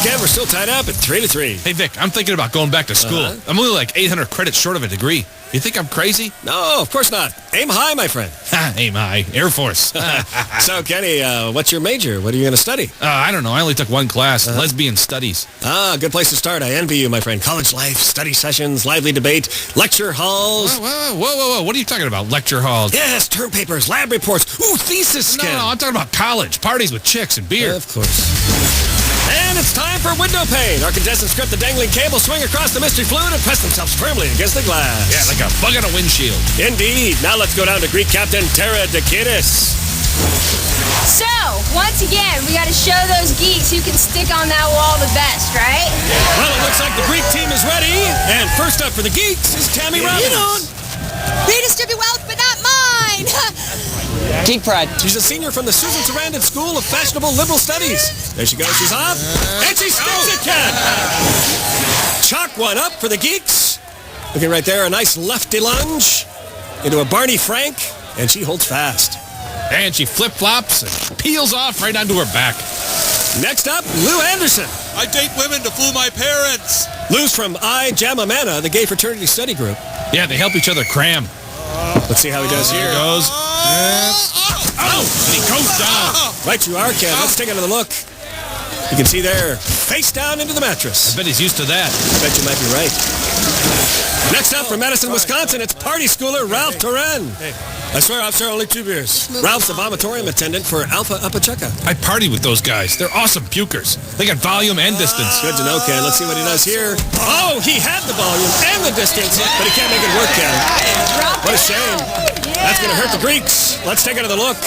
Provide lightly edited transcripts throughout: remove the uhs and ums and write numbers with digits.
Ken, we're still tied up at 3-3. Hey, Vic, I'm thinking about going back to school. I'm only like 800 credits short of a degree. You think I'm crazy? No, of course not. Aim high, my friend. Aim high. Air Force. So, Kenny, what's your major? What are you going to study? I don't know. I only took one class, lesbian studies. Good place to start. I envy you, my friend. College life, study sessions, lively debate, lecture halls. Whoa. What are you talking about, lecture halls? Yes, term papers, lab reports. Ooh, thesis, Ken. No, I'm talking about college, parties with chicks and beer. Of course. And it's time for window pane. Our contestants grip the dangling cable, swing across the mystery fluid, and press themselves firmly against the glass. Yeah, like a bug on a windshield. Indeed. Now let's go down to Greek captain Tara Dakidis. So, once again, we got to show those geeks who can stick on that wall the best, right? Well, it looks like the Greek team is ready. And first up for the geeks is Tammy Robbins. May distribute wealth, but not mine. Geek pride. She's a senior from the Susan Sarandon School of Fashionable Liberal Studies. There she goes. She's off. And she sticks it, Ken. Chalk one up for the geeks. Looking right there, a nice lefty lunge into a Barney Frank, and she holds fast. And she flip-flops and peels off right onto her back. Next up, Lou Anderson. I date women to fool my parents. Lou's from I Jamamana, the gay fraternity study group. Yeah, they help each other cram. Let's see how he does here. Here goes. And he goes down. Right you are, Ken. Let's take another look. You can see there, face down into the mattress. I bet he's used to that. I bet you might be right. Next up from Madison, Wisconsin, it's party schooler Ralph Torren. I swear, officer, only 2 beers. Ralph's a vomitorium attendant for Alpha Uppa Chucka. I party with those guys. They're awesome pukers. They got volume and distance. Good to know, Ken. Let's see what he does here. Oh, he had the volume and the distance, but he can't make it work, Ken. What a shame. That's going to hurt the Greeks. Let's take another look.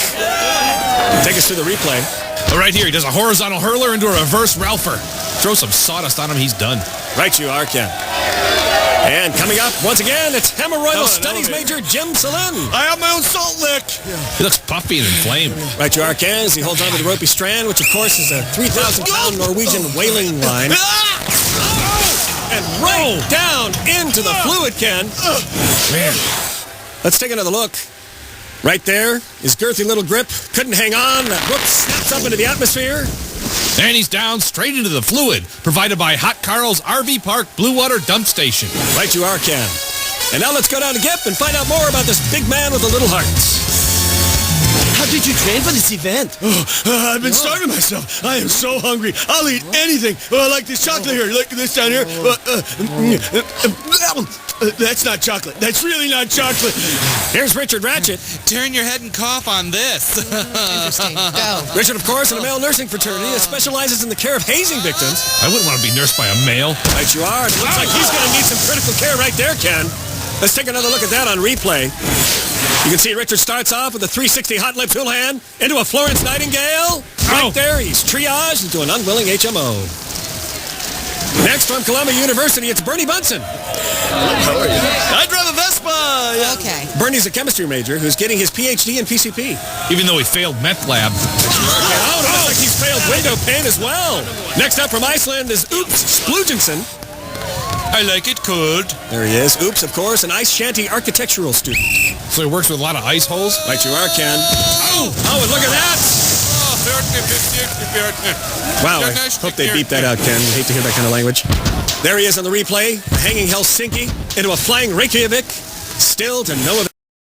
Take us through the replay. Right here, he does a horizontal hurler into a reverse Ralpher. Throw some sawdust on him, he's done. Right you are, Ken. And coming up, once again, it's Hemorrhoidal Studies Major Jim Salin. I have my own salt lick. He looks puffy and inflamed. Right you are, Ken, as he holds onto the ropey strand, which, of course, is a 3,000-pound Norwegian whaling line. And right down into the fluid, Ken. Man. Let's take another look. Right there, his girthy little grip couldn't hang on. That hook snaps up into the atmosphere. And he's down straight into the fluid, provided by Hot Carl's RV Park Blue Water Dump Station. Right you are, Ken. And now let's go down to Gip and find out more about this big man with the little hearts. How did you train for this event? I've been starving myself. I am so hungry. I'll eat anything. Like this chocolate here. Like this down here. That's not chocolate. That's really not chocolate. Here's Richard Ratchett. Turn your head and cough on this. Interesting. Go. Richard, of course, in a male nursing fraternity that specializes in the care of hazing victims. I wouldn't want to be nursed by a male. Right you are. It looks like he's going to need some critical care right there, Ken. Let's take another look at that on replay. You can see Richard starts off with a 360 hot lip tool hand into a Florence Nightingale. Right there, he's triaged into an unwilling HMO. Next from Columbia University, it's Bernie Bunsen. How are you? I drive a Vespa. Okay. Bernie's a chemistry major who's getting his PhD in PCP. Even though he failed meth lab. Oh, it looks like he's failed window pane as well. Next up from Iceland is Oops Sploogensen. I like it cold. There he is. Oops, of course, an ice shanty architectural student. So he works with a lot of ice holes? Right you are, Ken. Oh, and look at that. Wow, I hope they beep that out, Ken. I hate to hear that kind of language. There he is on the replay, a hanging Helsinki into a flying Reykjavik. Still to no avail.